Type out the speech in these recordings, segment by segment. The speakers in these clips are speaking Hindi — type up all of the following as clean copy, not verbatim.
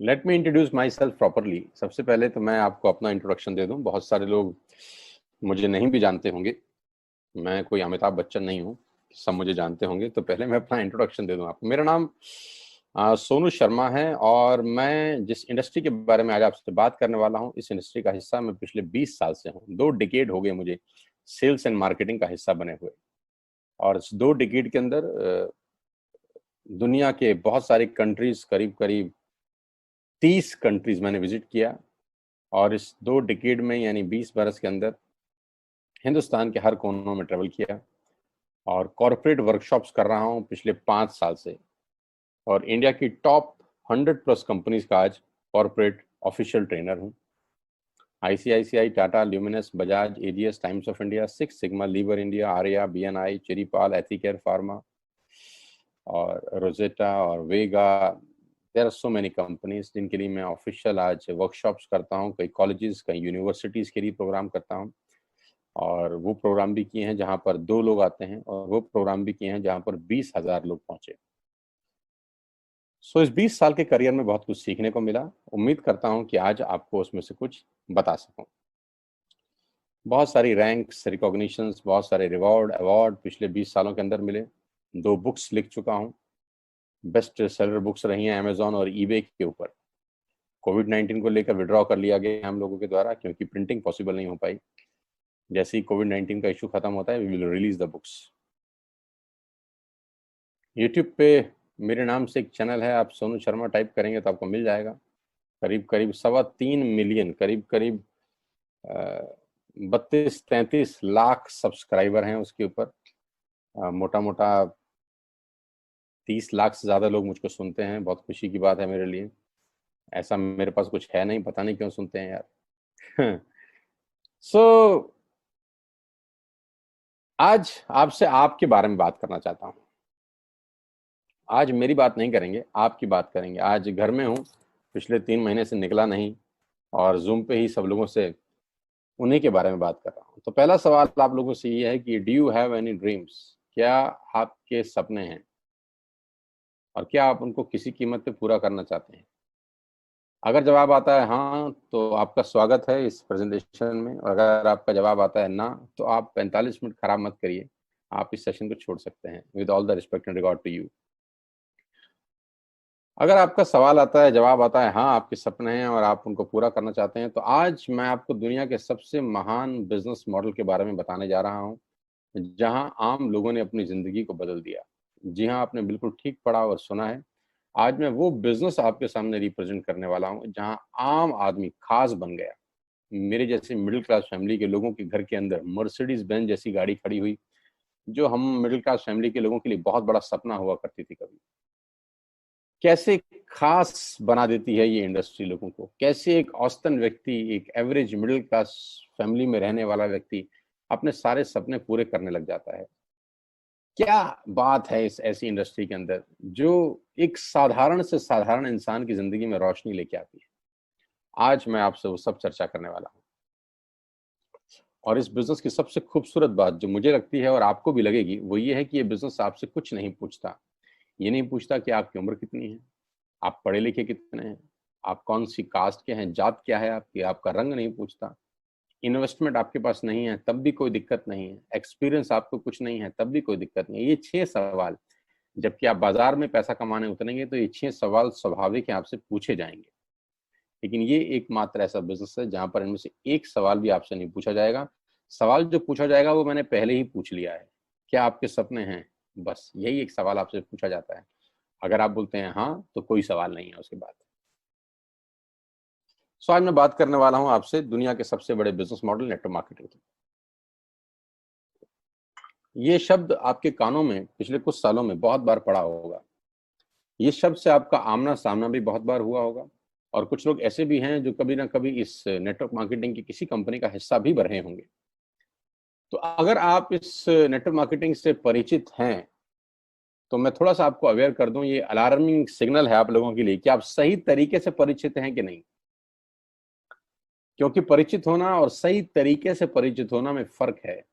Let me introduce my self properly. सबसे पहले तो मैं आपको अपना इंट्रोडक्शन दे दूं। बहुत सारे लोग मुझे नहीं भी जानते होंगे। मैं कोई अमिताभ बच्चन नहीं हूं, सब मुझे जानते होंगे। तो पहले मैं अपना इंट्रोडक्शन दे दूं आपको। मेरा नाम सोनू शर्मा है और मैं जिस इंडस्ट्री के बारे में आज आपसे बात करने वाला हूं, इस इंडस्ट्री का हिस्सा मैं पिछले 20 साल से हूं। 2 डिकेड हो गए मुझे सेल्स एंड मार्केटिंग का हिस्सा बने हुए। और इस 2 डिकेड के अंदर दुनिया के बहुत सारी कंट्रीज, करीब करीब 30 कंट्रीज मैंने विजिट किया। और इस 2 डिकेड में यानी 20 बरस के अंदर हिंदुस्तान के हर कोनों में ट्रेवल किया और कॉरपोरेट वर्कशॉप्स कर रहा हूं पिछले 5 साल से। और इंडिया की टॉप 100 प्लस कंपनीज का आज कॉरपोरेट ऑफिशियल ट्रेनर हूं। ICICI, Tata, Luminous, Bajaj, AGS, Times of India, Six Sigma, Lever India, Arya, BNI, Cherrypal, Ethicare pharma और रोजेटा और Vega. There are so many companies जिनके लिए मैं ऑफिशियल आज वर्कशॉप्स करता हूं। कई कॉलेजेस, कई यूनिवर्सिटीज के लिए प्रोग्राम करता हूं। और वो प्रोग्राम भी किए हैं जहां पर 2 लोग आते हैं, और वो प्रोग्राम भी किए हैं जहां पर 20,000 लोग पहुंचे। इस 20 साल के करियर में बहुत कुछ सीखने को मिला। उम्मीद करता हूं कि आज आपको उसमें से कुछ बता सकूं। बहुत सारी रैंक्स, रिकॉग्निशंस, बहुत सारे रिवॉर्ड, अवार्ड पिछले 20 सालों के अंदर मिले। 2 बुक्स लिख चुका हूं। बेस्ट सेलर बुक्स रही हैं अमेजॉन और ईबे के ऊपर। कोविड-19 को लेकर विड्रॉ कर लिया गया हम लोगों के द्वारा, क्योंकि प्रिंटिंग पॉसिबल नहीं हो पाई। जैसे ही कोविड-19 का इशू खत्म होता है, we will release the books. YouTube पे मेरे नाम से एक चैनल है, आप सोनू शर्मा टाइप करेंगे तो आपको मिल जाएगा। करीब करीब 3.25 मिलियन, करीब करीब 32-33 लाख सब्सक्राइबर हैं उसके ऊपर। मोटा मोटा 30 लाख से ज़्यादा लोग मुझको सुनते हैं। बहुत खुशी की बात है मेरे लिए। ऐसा मेरे पास कुछ है नहीं, पता नहीं क्यों सुनते हैं यार। सो आज आपसे आपके बारे में बात करना चाहता हूँ। आज मेरी बात नहीं करेंगे, आपकी बात करेंगे। आज घर में हूँ, पिछले 3 महीने से निकला नहीं और जूम पे ही सब लोगों से उन्हीं के बारे में बात कर रहा हूँ। तो पहला सवाल आप लोगों से ये है कि do you have any dreams? क्या आपके सपने हैं और क्या आप उनको किसी कीमत पे पूरा करना चाहते हैं? अगर जवाब आता है हाँ, तो आपका स्वागत है इस प्रेजेंटेशन में। और अगर आपका जवाब आता है ना, तो आप 45 मिनट खराब मत करिए, आप इस सेशन को छोड़ सकते हैं। With all the respect and regard to you. अगर आपका सवाल आता है, जवाब आता है हाँ, आपके सपने हैं और आप उनको पूरा करना चाहते हैं, तो आज मैं आपको दुनिया के सबसे महान बिजनेस मॉडल के बारे में बताने जा रहा हूँ, जहां आम लोगों ने अपनी जिंदगी को बदल दिया। जी हाँ, आपने बिल्कुल ठीक पढ़ा और सुना है। आज मैं वो बिजनेस आपके सामने रिप्रेजेंट करने वाला हूँ जहां आम आदमी खास बन गया। मेरे जैसे मिडिल क्लास फैमिली के लोगों के घर के अंदर मर्सिडीज बेंज जैसी गाड़ी खड़ी हुई, जो हम मिडिल क्लास फैमिली के लोगों के लिए बहुत बड़ा सपना हुआ करती थी कभी। कैसे खास बना देती है ये इंडस्ट्री लोगों को। कैसे एक औसतन व्यक्ति, एक एवरेज मिडिल क्लास फैमिली में रहने वाला व्यक्ति अपने सारे सपने पूरे करने लग जाता है। क्या बात है इस ऐसी इंडस्ट्री के अंदर जो एक साधारण से साधारण इंसान की जिंदगी में रोशनी लेके आती है। आज मैं आपसे वो सब चर्चा करने वाला हूँ। और इस बिजनेस की सबसे खूबसूरत बात जो मुझे लगती है और आपको भी लगेगी, वो ये है कि ये बिजनेस आपसे कुछ नहीं पूछता। ये नहीं पूछता कि आपकी उम्र कितनी है, आप पढ़े लिखे कितने हैं, आप कौन सी कास्ट के हैं, जात क्या है आपकी, आपका रंग नहीं पूछता। इन्वेस्टमेंट आपके पास नहीं है तब भी कोई दिक्कत नहीं है। एक्सपीरियंस आपको कुछ नहीं है तब भी कोई दिक्कत नहीं है। ये 6 सवाल, जबकि आप बाजार में पैसा कमाने उतरेंगे तो ये 6 सवाल स्वाभाविक है आपसे पूछे जाएंगे। लेकिन ये एकमात्र ऐसा बिजनेस है जहां पर इनमें से एक सवाल भी आपसे नहीं पूछा जाएगा। सवाल जो पूछा जाएगा वो मैंने पहले ही पूछ लिया है। क्या आपके सपने हैं? बस यही एक सवाल आपसे पूछा जाता है। अगर आप बोलते हैं हाँ, तो कोई सवाल नहीं है उसके बाद। आज मैं बात करने वाला हूं आपसे दुनिया के सबसे बड़े बिजनेस मॉडल, नेटवर्क मार्केटिंग की। ये शब्द आपके कानों में पिछले कुछ सालों में बहुत बार पड़ा होगा। ये शब्द से आपका आमना सामना भी बहुत बार हुआ होगा। और कुछ लोग ऐसे भी हैं जो कभी ना कभी इस नेटवर्क मार्केटिंग की किसी कंपनी का हिस्सा भी रहे होंगे। तो अगर आप इस नेटवर्क मार्केटिंग से परिचित हैं, तो मैं थोड़ा सा आपको अवेयर कर दूं, ये अलार्मिंग सिग्नल है आप लोगों के लिए कि आप सही तरीके से परिचित हैं कि नहीं। क्योंकि परिचित होना और सही तरीके से परिचित होना में फर्क है।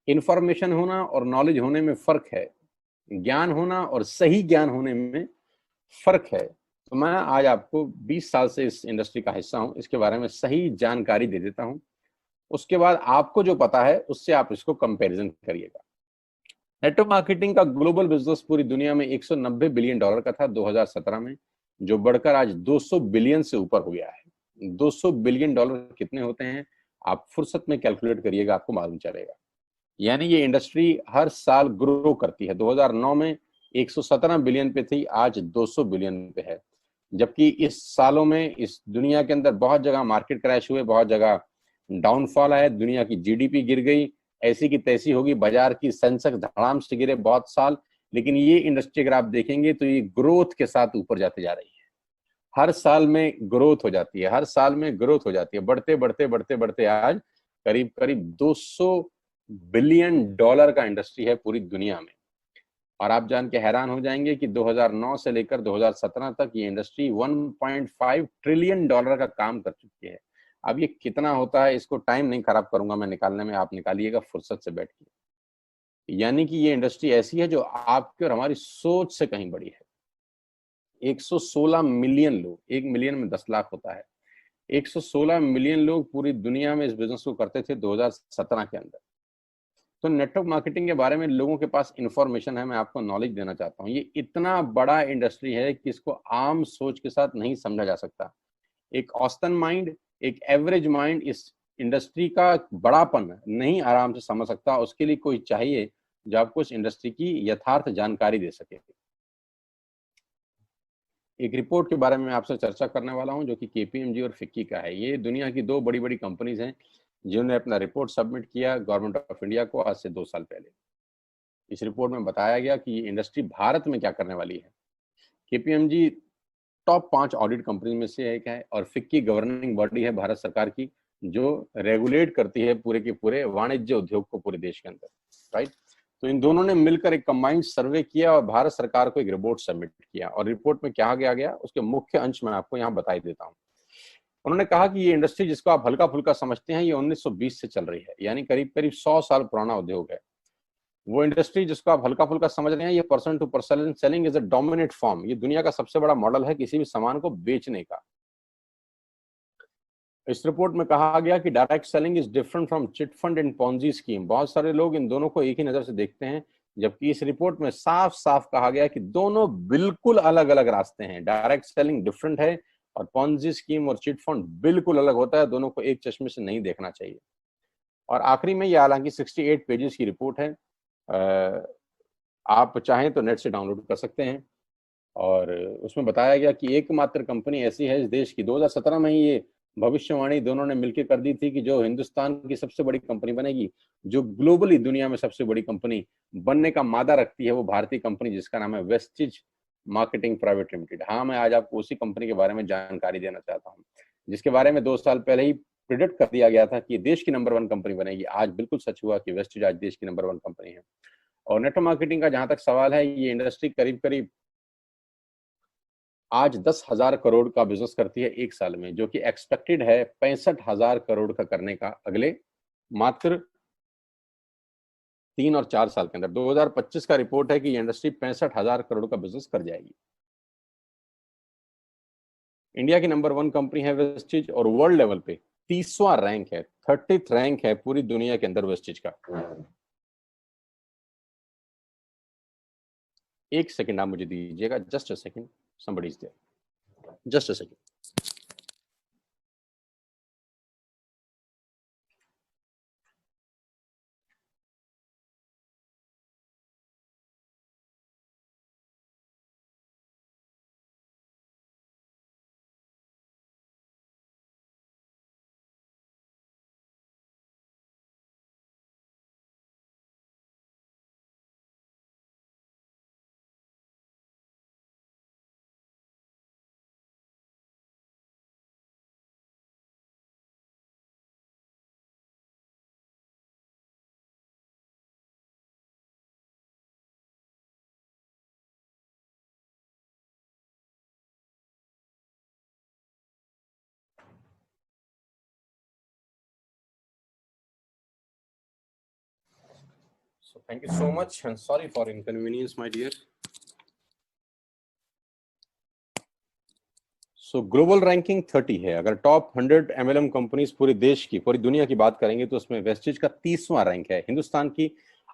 इंफॉर्मेशन होना और नॉलेज होने में फर्क है। ज्ञान होना और सही ज्ञान होने में फर्क है। तो मैं आज आपको 20 साल से इस इंडस्ट्री का हिस्सा हूं, इसके बारे में सही जानकारी दे देता हूं। उसके बाद आपको जो पता है उससे आप इसको कंपैरिजन करिएगा। नेटवर्क मार्केटिंग का ग्लोबल बिजनेस पूरी दुनिया में 190 बिलियन डॉलर का था 2017 में, जो बढ़कर आज 200 बिलियन से ऊपर हो गया है। 200 बिलियन डॉलर कितने होते हैं आप फुर्सत में कैलकुलेट करिएगा, आपको मालूम चलेगा। यानी ये इंडस्ट्री हर साल ग्रो करती है। 2009 में 117 बिलियन पे थी, आज 200 बिलियन पे है। जबकि इस सालों में इस दुनिया के अंदर बहुत जगह मार्केट क्रैश हुए, बहुत जगह डाउनफॉल आया, दुनिया की जीडीपी गिर गई, ऐसी की तैसी होगी, बाजार की सेंसेक्स धड़ाम से गिरे बहुत साल। लेकिन ये इंडस्ट्री अगर आप देखेंगे तो ये ग्रोथ के साथ ऊपर जाते जा रही है। हर साल में ग्रोथ हो जाती है, हर साल में ग्रोथ हो जाती है, बढ़ते बढ़ते बढ़ते बढ़ते आज करीब करीब 200 बिलियन डॉलर का इंडस्ट्री है पूरी दुनिया में। और आप जान के हैरान हो जाएंगे कि 2009 से लेकर 2017 तक ये इंडस्ट्री 1.5 ट्रिलियन डॉलर का काम कर चुकी है। अब ये कितना होता है, इसको टाइम नहीं खराब करूंगा मैं निकालने में, आप निकालिएगा फुर्सत से बैठ के। यानी कि ये इंडस्ट्री ऐसी है जो आपके और हमारी सोच से कहीं बड़ी है। 116 मिलियन लोग, 1 मिलियन में 10 लाख होता है, 116 मिलियन लोग पूरी दुनिया में इस बिजनेस को करते थे 2017 के अंदर। तो नेटवर्क मार्केटिंग के बारे में लोगों के पास इंफॉर्मेशन है, मैं आपको नॉलेज देना चाहता हूँ। ये इतना बड़ा इंडस्ट्री है कि इसको आम सोच के साथ नहीं समझा जा सकता। एक औसतन माइंड, एक एवरेज माइंड इस इंडस्ट्री का बड़ापन नहीं आराम से समझ सकता। उसके लिए कोई चाहिए जो आपको इस इंडस्ट्री की यथार्थ जानकारी दे सके। एक रिपोर्ट के बारे में आपसे चर्चा करने वाला हूं जो कि केपीएमजी और फिक्की का है। ये दुनिया की दो बड़ी बड़ी कंपनीज हैं जिन्होंने अपना रिपोर्ट सबमिट किया गवर्नमेंट ऑफ इंडिया को आज से 2 साल पहले। इस रिपोर्ट में बताया गया कि ये इंडस्ट्री भारत में क्या करने वाली है। केपीएमजी टॉप 5 ऑडिट कंपनी में से एक है और फिक्की गवर्निंग बॉडी है भारत सरकार की, जो रेगुलेट करती है पूरे के पूरे वाणिज्य उद्योग को पूरे देश के अंदर, राइट। तो इन दोनों ने मिलकर एक कंबाइंड सर्वे किया और भारत सरकार को एक रिपोर्ट सबमिट किया। और रिपोर्ट में क्या गया उसके मुख्य अंश में आपको यहाँ बताई देता हूँ। उन्होंने कहा कि ये इंडस्ट्री जिसको आप हल्का फुल्का समझते हैं, ये 1920 से चल रही है, यानी करीब करीब 100 साल पुराना उद्योग है। वो इंडस्ट्री जिसको आप हल्का फुल्का समझ रहे हैं, ये person to person selling is a dominate form, ये दुनिया का सबसे बड़ा मॉडल है किसी भी सामान को बेचने का। इस रिपोर्ट में कहा गया कि direct selling is different from chit fund and Ponzi scheme. बहुत सारे लोग इन दोनों को एक ही नजर से देखते हैं, जबकि इस रिपोर्ट में साफ साफ कहा गया कि दोनों बिल्कुल अलग अलग रास्ते हैं। डायरेक्ट सेलिंग डिफरेंट है और पॉन्जी स्कीम और चिट फंड बिल्कुल अलग होता है। दोनों को एक चश्मे से नहीं देखना चाहिए। और आखिरी में, ये हालांकि 68 पेजेस की रिपोर्ट है, आप चाहें तो नेट से डाउनलोड कर सकते हैं। और उसमें बताया गया कि एकमात्र कंपनी ऐसी है इस देश की, 2017 में ही ये भविष्यवाणी दोनों ने मिलकर कर दी थी कि जो हिंदुस्तान की सबसे बड़ी कंपनी बनेगी, जो ग्लोबली दुनिया में सबसे बड़ी कंपनी बनने का मादा रखती है, वो भारतीय कंपनी जिसका नाम है वेस्टिज मार्केटिंग प्राइवेट लिमिटेड। हाँ, मैं आज आपको उसी कंपनी के बारे में जानकारी देना चाहता हूँ, जिसके बारे में 2 साल पहले ही प्रिडिक्ट कर दिया गया था कि देश की नंबर 1 कंपनी बनेगी। आज बिल्कुल सच हुआ कि वेस्टिज आज देश की नंबर 1 कंपनी है। और नेटवर्क मार्केटिंग का जहां तक सवाल है, ये इंडस्ट्री करीब करीब आज 10,000 करोड़ का बिजनेस करती है एक साल में, जो कि एक्सपेक्टेड है 65,000 करोड़ का करने का अगले मात्र 3 और 4 साल के अंदर। 2025 का रिपोर्ट है कि ये इंडस्ट्री 65,000 करोड़ का बिजनेस कर जाएगी। इंडिया की नंबर 1 कंपनी है वेस्टिज और वर्ल्ड लेवल पे 30वां रैंक है, 30th रैंक है पूरी दुनिया के अंदर वेस्टिज का। एक सेकंड आप मुझे दीजिएगा, just a second, somebody is there, just a second. So thank you so much and sorry for inconvenience, my dear. So global ranking 30 है। अगर टॉप 100 एमएलएम कंपनीज पूरे देश की, पूरी दुनिया की बात करेंगे तो उसमें वेस्टेज का 30वां रैंक है। हिंदुस्तान की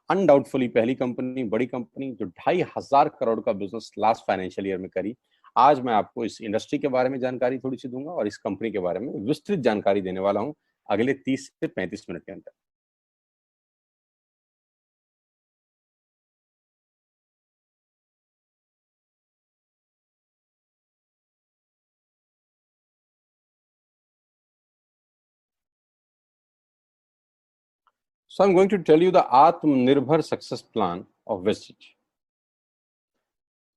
अनडाउटफुली पहली कंपनी, बड़ी कंपनी जो 2,500 करोड़ का बिजनेस लास्ट फाइनेंशियल ईयर में करी। आज मैं आपको इस इंडस्ट्री के बारे में जानकारी थोड़ी सी दूंगा और इस कंपनी के बारे में विस्तृत जानकारी देने वाला हूं अगले 30 से 35 मिनट के अंदर। So I'm going to tell you the आत्मनिर्भर सक्सेस प्लान ऑफ वेस्टेज।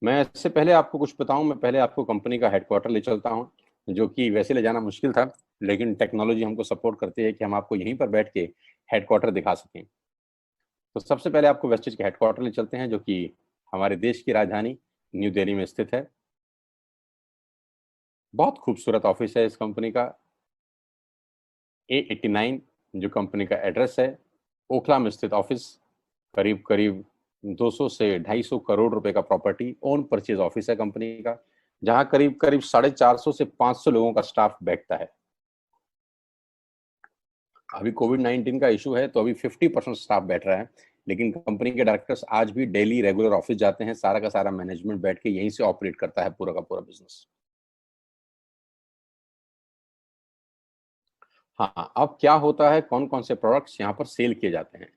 मैं इससे पहले आपको कुछ बताऊं, मैं पहले आपको कंपनी का हेडक्वार्टर ले चलता हूं, जो कि वैसे ले जाना मुश्किल था, लेकिन टेक्नोलॉजी हमको सपोर्ट करती है कि हम आपको यहीं पर बैठ के हेडक्वार्टर दिखा सकें। तो सबसे पहले आपको वेस्टेज के हेडक्वार्टर ले चलते हैं, जो कि हमारे देश की राजधानी न्यू दिल्ली में स्थित है। बहुत खूबसूरत ऑफिस है इस कंपनी का। A89 जो कंपनी का एड्रेस है, ओखला में स्थित ऑफिस। करीब करीब 200 से 250 करोड़ रुपए का प्रॉपर्टी ओन परचेज ऑफिस है कंपनी का, जहां करीब करीब 450 से 500 लोगों का स्टाफ बैठता है। अभी कोविड-19 का इशू है तो अभी 50% स्टाफ बैठ रहा है, लेकिन कंपनी के डायरेक्टर्स आज भी डेली रेगुलर ऑफिस जाते हैं। सारा का सारा मैनेजमेंट बैठ के यहीं से ऑपरेट करता है पूरा का पूरा बिजनेस। हाँ, अब क्या होता है, कौन कौन से प्रोडक्ट्स यहाँ पर सेल किए जाते हैं।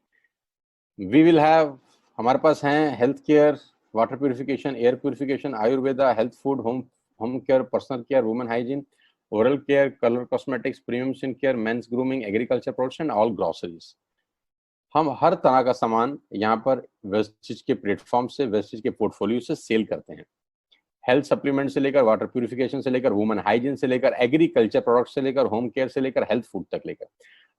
वी विल हैव, हमारे पास हैं health care, water purification, air purification, Ayurveda, health food, home home care, personal care, women hygiene, oral care, colour cosmetics, premium skin care, mains grooming, agriculture products and all groceries. हम हर तरह का सामान यहाँ पर वेस्टेज के प्लेटफॉर्म से, वेस्टेज के पोर्टफोलियो से सेल करते हैं। हेल्थ सप्लीमेंट से लेकर, वाटर प्यूरिफिकेशन से लेकर, वुमेन हाइजीन से लेकर, एग्रीकल्चर प्रोडक्ट से लेकर, होम केयर से लेकर, हेल्थ फूड तक लेकर,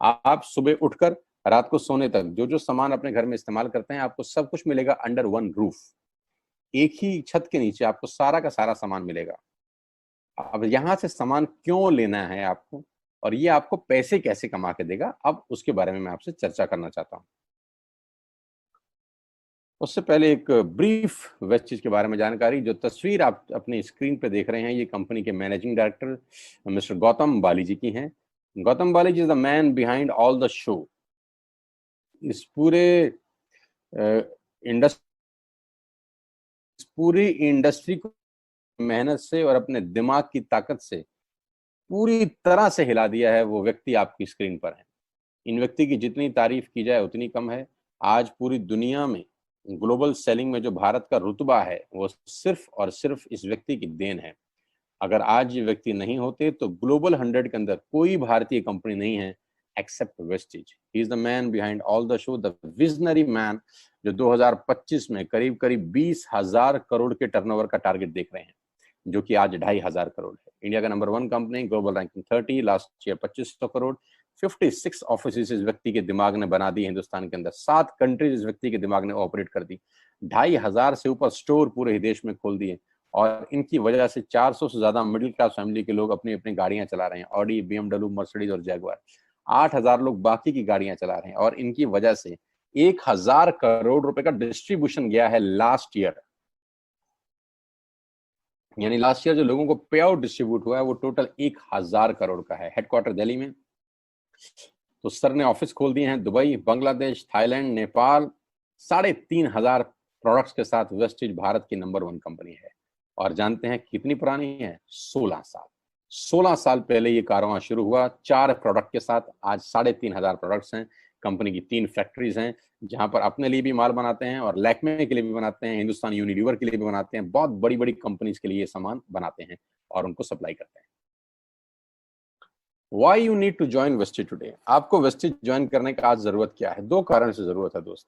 आप सुबह उठकर रात को सोने तक जो जो सामान अपने घर में इस्तेमाल करते हैं, आपको सब कुछ मिलेगा अंडर वन रूफ। एक ही छत के नीचे आपको सारा का सारा सामान मिलेगा। अब यहाँ से सामान क्यों लेना है आपको, और ये आपको पैसे कैसे कमा के देगा, अब उसके बारे में मैं आपसे चर्चा करना चाहता हूँ। उससे पहले एक ब्रीफ वेस्टेज के बारे में जानकारी। जो तस्वीर आप अपनी स्क्रीन पे देख रहे हैं, ये कंपनी के managing director mister Gautam Bali ji की हैं। Gautam Bali ji is the man behind all the show. इस पूरी इंडस्ट्री को मेहनत से और अपने दिमाग की ताकत से पूरी तरह से हिला दिया है, वो व्यक्ति आपकी स्क्रीन पर है। इन व्यक्ति की जितनी तारीफ की जाए उतनी कम है। आज पूरी दुनिया में ग्लोबल सेलिंग में जो भारत का रुतबा है, वो सिर्फ और सिर्फ इस व्यक्ति की देन है। अगर आज ये व्यक्ति नहीं होते तो ग्लोबल 100 के अंदर कोई भारतीय कंपनी नहीं है except Vestige. He is the man behind all the show, the visionary man, जो 2025 में करीब करीब 20,000 करोड़ के टर्नओवर का टारगेट देख रहे हैं, जो कि आज 2,500 करोड़ है। इंडिया का number 1 company, global ranking 30, last year 2500 crore, 56 office इस व्यक्ति के दिमाग ने बना दी हिंदुस्तान के अंदर, 7 कंट्रीज इस व्यक्ति के दिमाग ने ऑपरेट कर दी, 2,500 से ऊपर स्टोर पूरे देश में खोल दिए, और इनकी वजह से 400 से ज्यादा मिडिल क्लास फैमिली के लोग अपनी अपनी गाड़ियां चला रहे हैं, ऑडी, BMW, मर्सिडीज और जैगुआर। 8,000 लोग बाकी की गाड़ियां चला रहे हैं, और इनकी वजह से 1,000 करोड़ रुपए का डिस्ट्रीब्यूशन गया है लास्ट ईयर। यानी लास्ट ईयर जो लोगों को पे आउट डिस्ट्रीब्यूट हुआ है वो टोटल 1,000 करोड़ का है। हेडक्वार्टर दिल्ली में, तो सर ने ऑफिस खोल दिए हैं Dubai, Bangladesh, Thailand, Nepal. 3,500 products के साथ वेस्टेज भारत की नंबर 1 कंपनी है। और जानते हैं कितनी पुरानी है? 16 साल। 16 साल पहले ये कारवां शुरू हुआ 4 प्रोडक्ट के साथ। आज 3,500 प्रोडक्ट्स हैं। कंपनी की 3 फैक्ट्रीज हैं, जहां पर अपने लिए भी माल बनाते हैं और लैक्मे के लिए भी बनाते हैं, हिंदुस्तान यूनिलीवर के लिए भी बनाते हैं। बहुत बड़ी बड़ी कंपनीज के लिए ये सामान बनाते हैं और उनको सप्लाई करते हैं। Why you need to join wastage today? आपको वेस्टेज ज्वाइन करने का आज जरूरत क्या है? 2 कारण से जरूरत है दोस्त।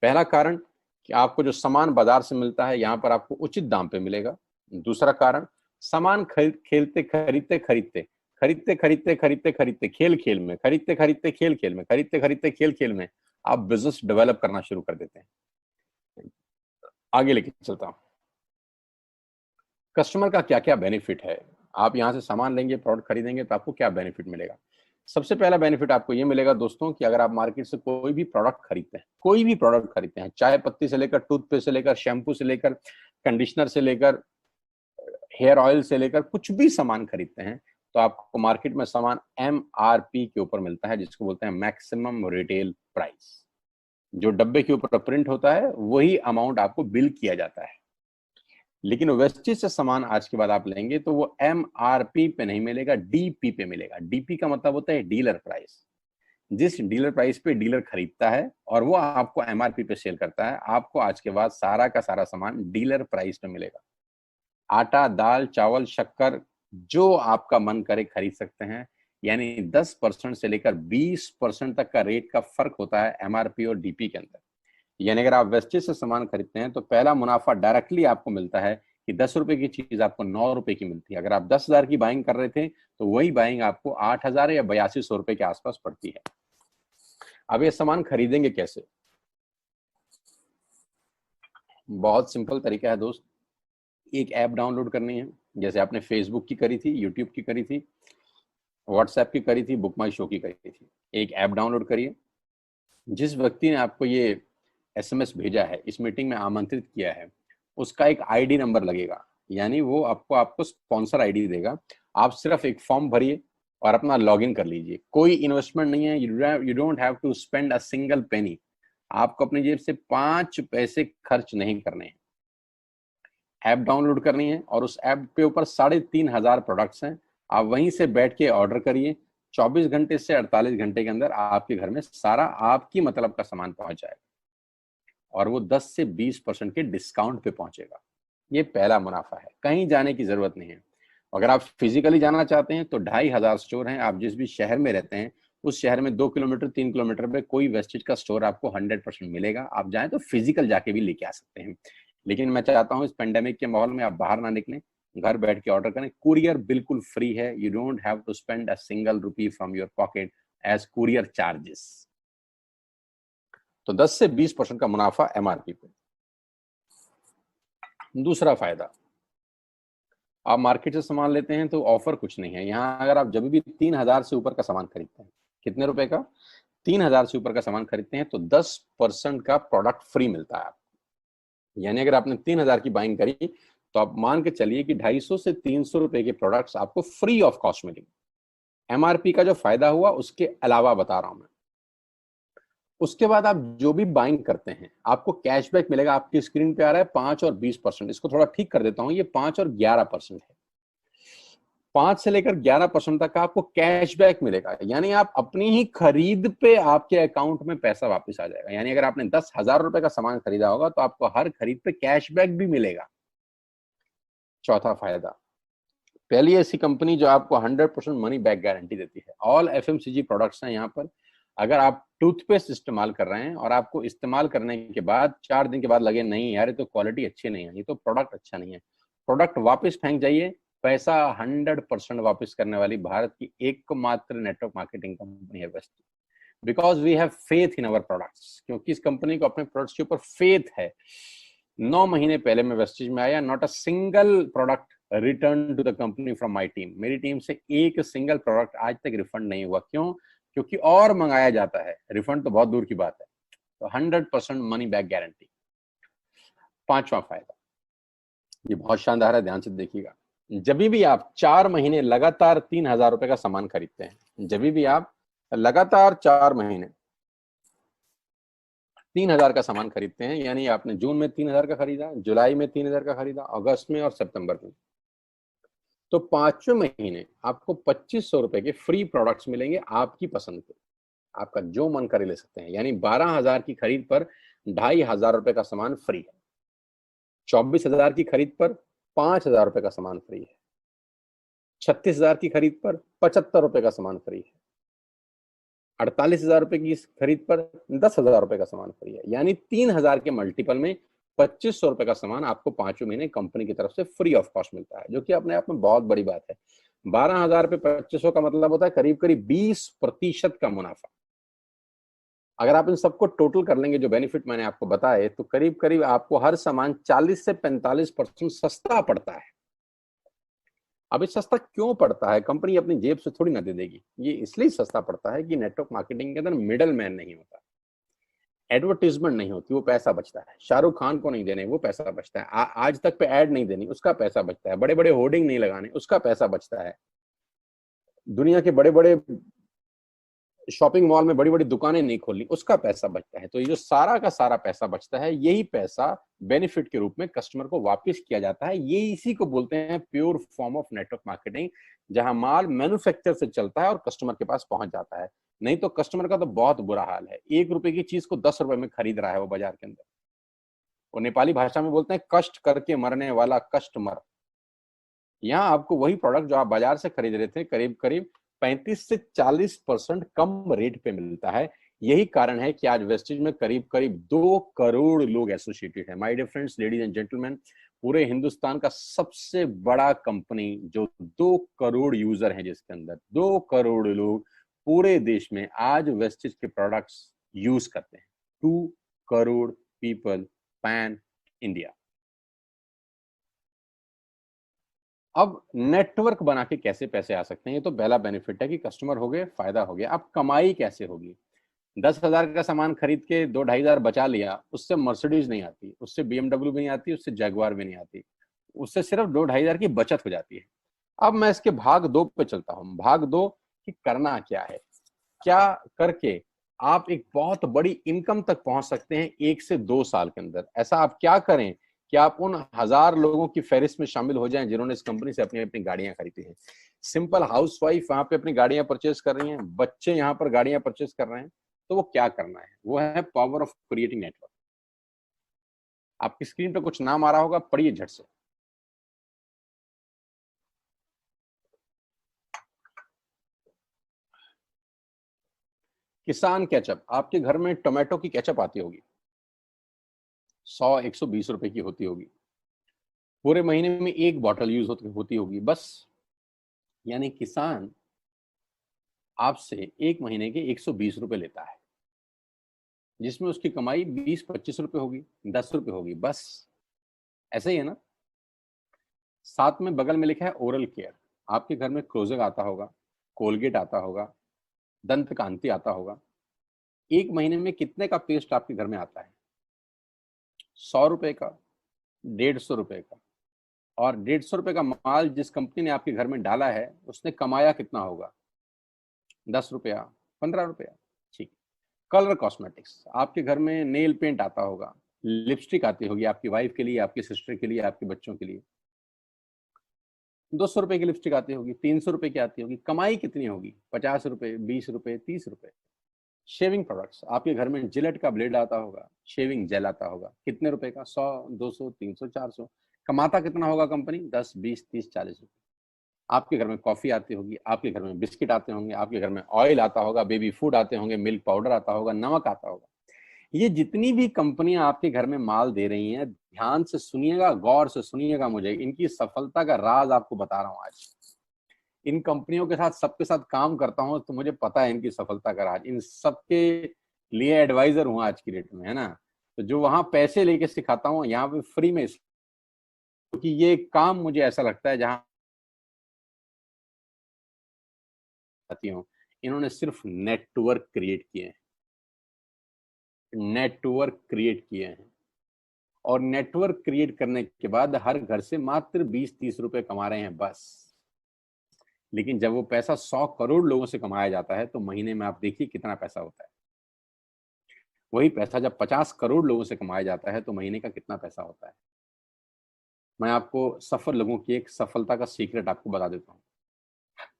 पहला कारण कि आपको जो सामान बाजार से मिलता है, यहाँ पर आपको उचित दाम पे मिलेगा। दूसरा कारण, सामान खरीदते खरीदते खरीदते खरीदते खरीदते खरीदते खरीदते खेल खेल में, खरीदते खरीदते खेल खेल में, खरीदते खरीदते खेल खेल में आप बिजनेस डेवलप करना शुरू कर देते हैं। आगे लेके चलता हूँ। कस्टमर का क्या क्या बेनिफिट है? आप यहाँ से सामान लेंगे, प्रोडक्ट खरीदेंगे, तो आपको क्या बेनिफिट मिलेगा? सबसे पहला बेनिफिट आपको ये मिलेगा दोस्तों कि अगर आप मार्केट से कोई भी प्रोडक्ट खरीदते हैं, कोई भी प्रोडक्ट खरीदते हैं, चाय पत्ती से लेकर, टूथपेस्ट से लेकर, शैम्पू से लेकर, कंडीशनर से लेकर, हेयर ऑयल से लेकर कुछ भी सामान खरीदते हैं तो आपको मार्केट में सामान MRP के ऊपर मिलता है, जिसको बोलते हैं मैक्सिमम रिटेल प्राइस। जो डब्बे के ऊपर प्रिंट होता है वही अमाउंट आपको बिल किया जाता है। लेकिन वेस्टेज से सामान आज के बाद आप लेंगे तो वो MRP पे नहीं मिलेगा, DP पे मिलेगा। DP का मतलब होता है डीलर प्राइस। जिस डीलर प्राइस पे डीलर खरीदता है और वो आपको MRP पे सेल करता है, आपको आज के बाद सारा का सारा सामान डीलर प्राइस पे मिलेगा। आटा, दाल, चावल, शक्कर जो आपका मन करे खरीद सकते हैं। यानी 10% से लेकर 20% तक का रेट का फर्क होता है MRP और DP के अंदर। यानी अगर आप वेस्टेज से सामान खरीदते हैं तो पहला मुनाफा डायरेक्टली आपको मिलता है कि 10 रुपए की चीज आपको 9 रुपए की मिलती है। अगर आप 10,000 की बाइंग कर रहे थे तो वही बाइंग आपको 8,000 या 8200 रुपए के आसपास पड़ती है। अब ये सामान खरीदेंगे कैसे? बहुत सिंपल तरीका है दोस्त। एक ऐप डाउनलोड करनी है, जैसे आपने फेसबुक की करी थी, यूट्यूब की करी थी, व्हाट्सएप की करी थी, बुक माई शो की करी थी। एक ऐप डाउनलोड करिए। जिस व्यक्ति ने आपको ये SMS भेजा है, इस मीटिंग में आमंत्रित किया है, उसका एक ID नंबर लगेगा। यानी वो आपको स्पॉन्सर ID देगा। आप सिर्फ एक फॉर्म भरिए और अपना लॉगिन कर लीजिए। कोई इन्वेस्टमेंट नहीं है, you don't have to spend a single penny. आपको अपनी जेब से 5 पैसे खर्च नहीं करने हैं। ऐप डाउनलोड करनी है और उस ऐप के ऊपर 3,500 प्रोडक्ट्स हैं। आप वहीं से बैठ के ऑर्डर करिए। 24 घंटे से 48 घंटे के अंदर आपके घर में सारा आपकी मतलब का सामान पहुंच जाएगा और वो 10 से 20% के डिस्काउंट पे पहुंचेगा। ये पहला मुनाफा है, कहीं जाने की जरूरत नहीं है। अगर आप फिजिकली जाना चाहते हैं तो 2,500 स्टोर हैं। आप जिस भी शहर में रहते हैं उस शहर में 2 किलोमीटर 3 किलोमीटर पे कोई वेस्टेज का स्टोर आपको 100% मिलेगा। आप जाएं तो फिजिकल जाके भी लेके आ सकते हैं। लेकिन मैं चाहता हूं इस पेंडेमिक के माहौल में आप बाहर ना निकलें, घर बैठ के ऑर्डर करें। कुरियर बिल्कुल फ्री है। You don't have to spend a single rupee from your pocket as courier charges. तो 10 से 20% का मुनाफा MRP पे। दूसरा फायदा, आप मार्केट से सामान लेते हैं तो ऑफर कुछ नहीं है यहाँ। अगर आप जब भी 3,000 से ऊपर का सामान खरीदते हैं, कितने रुपए का? 3,000 से ऊपर का सामान खरीदते हैं तो 10% का प्रोडक्ट फ्री मिलता है आपको। यानी अगर आपने 3,000 की बाइंग करी तो आप मान के चलिए कि 250 से 300 रुपए के प्रोडक्ट्स आपको फ्री ऑफ कॉस्ट मिलेंगे। MRP का जो फायदा हुआ उसके अलावा बता रहा हूं मैं। उसके बाद आप जो भी बाइंग करते हैं आपको कैशबैक मिलेगा। आपकी स्क्रीन पे आ रहा है 5 और 20%। इसको थोड़ा ठीक कर देता हूं, ये 5 और 11% है। 5 से लेकर 11% तक का आपको कैशबैक मिलेगा। यानी आप अपनी ही खरीद पे आपके अकाउंट में पैसा वापस आ जाएगा। यानी अगर आपने 10,000 रुपए का सामान खरीदा होगा तो आपको हर खरीद पे कैशबैक भी मिलेगा। चौथा फायदा, पहली ऐसी कंपनी जो आपको 100% मनी बैक गारंटी देती है। ऑल FMCG प्रोडक्ट्स हैं यहाँ पर। अगर आप टूथपेस्ट इस्तेमाल कर रहे हैं और आपको इस्तेमाल करने के बाद 4 दिन के बाद लगे नहीं यार ये तो क्वालिटी अच्छी नहीं है, ये तो प्रोडक्ट अच्छा नहीं है, प्रोडक्ट वापस फेंक जाइए। पैसा 100% वापस करने वाली भारत की एकमात्र नेटवर्क मार्केटिंग कंपनी है Vestige. Because we have faith in our products. क्योंकि इस कंपनी को अपने प्रोडक्ट्स के ऊपर फेथ है। 9 महीने पहले मैं वेस्टेज में आया, not a single product return to the company from my team. मेरी टीम से एक सिंगल प्रोडक्ट आज तक रिफंड नहीं हुआ। क्यों? क्योंकि और मंगाया जाता है, रिफंड तो बहुत दूर की बात है। तो 100% मनी बैक गारंटी। पांचवा फायदा, ये बहुत शानदार है, ध्यान से देखिएगा। जब भी आप 4 महीने लगातार 3,000 रुपए का सामान खरीदते हैं, जब भी आप लगातार 4 महीने 3,000 का सामान खरीदते हैं, यानी आपने जून में 3,000 का खरीदा, जुलाई में 3,000 का खरीदा, अगस्त में और सितंबर में, तो 5वें महीने आपको 2,500 रुपए के फ्री प्रोडक्ट्स मिलेंगे आपकी पसंद के। आपका जो मन करे ले सकते हैं। यानी 12,000 की खरीद पर 2,500 रुपए का सामान फ्री है। 24,000 की खरीद पर 5,000 रुपए का सामान फ्री है। 36,000 की खरीद पर 75 रुपए का सामान फ्री है। 48,000 रुपए की खरीद पर 10,000 रुपए का सामान फ्री है। यानी 3,000 के मल्टीपल में 2,500 रुपए का सामान आपको 5वें महीने कंपनी की तरफ से फ्री ऑफ कॉस्ट मिलता है, जो कि अपने आप में बहुत बड़ी बात है। 12,000 पे 2,500 का मतलब होता है करीब करीब 20% का मुनाफा। अगर आप इन सबको टोटल कर लेंगे जो बेनिफिट मैंने आपको बताए, तो करीब करीब आपको हर सामान 40 से 45% सस्ता पड़ता है। अब ये सस्ता क्यों पड़ता है? कंपनी अपनी जेब से थोड़ी ना दे देगी। ये इसलिए सस्ता पड़ता है कि नेटवर्क मार्केटिंग के अंदर मिडल मैन नहीं होता। एडवर्टीजमेंट नहीं होती, वो पैसा बचता है। शाहरुख खान को नहीं देने, वो पैसा बचता है। आज तक पे ऐड नहीं देनी, उसका पैसा बचता है। बड़े बड़े होर्डिंग नहीं लगाने, उसका पैसा बचता है। दुनिया के बड़े बड़े शॉपिंग मॉल में बड़ी बड़ी दुकानें नहीं खोलनी, उसका पैसा बचता है। तो ये जो सारा का सारा पैसा बचता है, यही पैसा बेनिफिट के रूप में कस्टमर को वापस किया जाता है। ये इसी को बोलते हैं pure form of network marketing, जहां माल मैन्युफैक्चर से चलता है और कस्टमर के पास पहुंच जाता है। नहीं तो कस्टमर का तो बहुत बुरा हाल है, 1 रुपए की चीज को 10 रुपए में खरीद रहा है वो बाजार के अंदर। और नेपाली भाषा में बोलते हैं कष्ट करके मरने वाला कस्टमर। यहाँ आपको वही प्रोडक्ट जो आप बाजार से खरीद रहे थे करीब करीब 35 से 40% कम रेट पे मिलता है। यही कारण है कि आज वेस्टेज में करीब करीब 2 करोड़ लोग एसोसिएटेड है। My dear friends, ladies and gentleman, पूरे हिंदुस्तान का सबसे बड़ा कंपनी जो 2 करोड़ यूजर हैं, जिसके अंदर 2 करोड़ लोग पूरे देश में आज वेस्टेज के प्रोडक्ट्स यूज करते हैं। 2 करोड़ पीपल पैन इंडिया। अब नेटवर्क बना के कैसे पैसे आ सकते हैं, ये तो पहला बेनिफिट है कि कस्टमर हो गए, फायदा हो गया। अब कमाई कैसे होगी? 10,000 का सामान खरीद के 2-2,500 बचा लिया, उससे मर्सिडीज नहीं आती, उससे BMW भी नहीं आती, उससे जैगवार भी नहीं आती, उससे सिर्फ 2-2,500 की बचत हो जाती है। अब मैं इसके भाग 2 पे चलता हूँ। भाग 2 कि करना क्या है, क्या करके आप एक बहुत बड़ी इनकम तक पहुंच सकते हैं 1 से 2 साल के अंदर। ऐसा आप क्या करें कि आप उन 1000 लोगों की फहरिस्त में शामिल हो जाएं जिन्होंने इस कंपनी से अपनी अपनी गाड़ियां खरीदी हैं। सिंपल हाउसवाइफ वहां पे अपनी गाड़ियां परचेज कर रही हैं, बच्चे यहाँ पर गाड़ियां परचेज कर रहे हैं। तो वो क्या करना है? वो है पावर ऑफ क्रिएटिंग नेटवर्क। आपकी स्क्रीन पर कुछ नाम आ रहा होगा, पढ़िए झट से। किसान केचप। आपके घर में टोमेटो की केचप आती होगी, 100-120 रुपए की होती होगी। पूरे महीने में 1 बॉटल यूज होती होगी बस। यानी किसान आपसे 1 महीने के 120 रुपए लेता है, जिसमें उसकी कमाई 20-25 रुपए होगी, 10 रुपए होगी बस। ऐसे ही है ना? साथ में बगल में लिखा है ओरल केयर। आपके घर में क्लोजेक आता होगा, कोलगेट आता होगा, दंत कांति आता होगा। 1 महीने में कितने का पेस्ट आपके घर में आता है? 100 रुपए का, 150 रुपए का। और 150 रुपए का माल जिस कंपनी ने आपके घर में डाला है, उसने कमाया कितना होगा? 10 रुपया, 15 रुपया। ठीक। Colour cosmetics. आपके घर में नेल पेंट आता होगा, लिपस्टिक आती होगी आपकी वाइफ के लिए, आपकी सिस्टर के लिए, आपके बच्चों के लिए। 200 रुपए की लिपस्टिक आती होगी, 300 रुपए की आती होगी। कमाई कितनी होगी? 50 रुपए, 20 रुपए, 30 रुपए। Shaving products. आपके घर में जिलेट का ब्लेड आता होगा, शेविंग जेल आता होगा, कितने रुपए का? 100, 200, 300, 400। कमाता कितना होगा कंपनी? 10, 20, 30, 40 रुपए। आपके घर में कॉफी आती होगी, आपके घर में बिस्किट आते होंगे, आपके घर में ऑयल आता होगा, बेबी फूड आते होंगे, मिल्क पाउडर आता होगा, नमक आता होगा। ये जितनी भी कंपनियां आपके घर में माल दे रही हैं, ध्यान से सुनिएगा, गौर से सुनिएगा, मुझे इनकी सफलता का राज आपको बता रहा हूं आज। इन कंपनियों के साथ सबके साथ काम करता हूं तो मुझे पता है इनकी सफलता का राज। इन सबके लिए एडवाइजर हूं आज की डेट में, है ना? तो जो वहां पैसे लेके सिखाता हूँ, यहाँ पे फ्री में, क्योंकि ये काम मुझे ऐसा लगता है जहां आती हूँ, इन्होंने सिर्फ नेटवर्क क्रिएट किए हैं, नेटवर्क क्रिएट किए हैं। और नेटवर्क क्रिएट करने के बाद हर घर से मात्र 20-30 रुपए कमा रहे हैं बस। लेकिन जब वो पैसा 100 करोड़ लोगों से कमाया जाता है तो महीने में आप देखिए कितना पैसा होता है। वही पैसा जब 50 करोड़ लोगों से कमाया जाता है तो महीने का कितना पैसा होता है। मैं आपको सफल लोगों की एक सफलता का सीक्रेट आपको बता देता हूँ।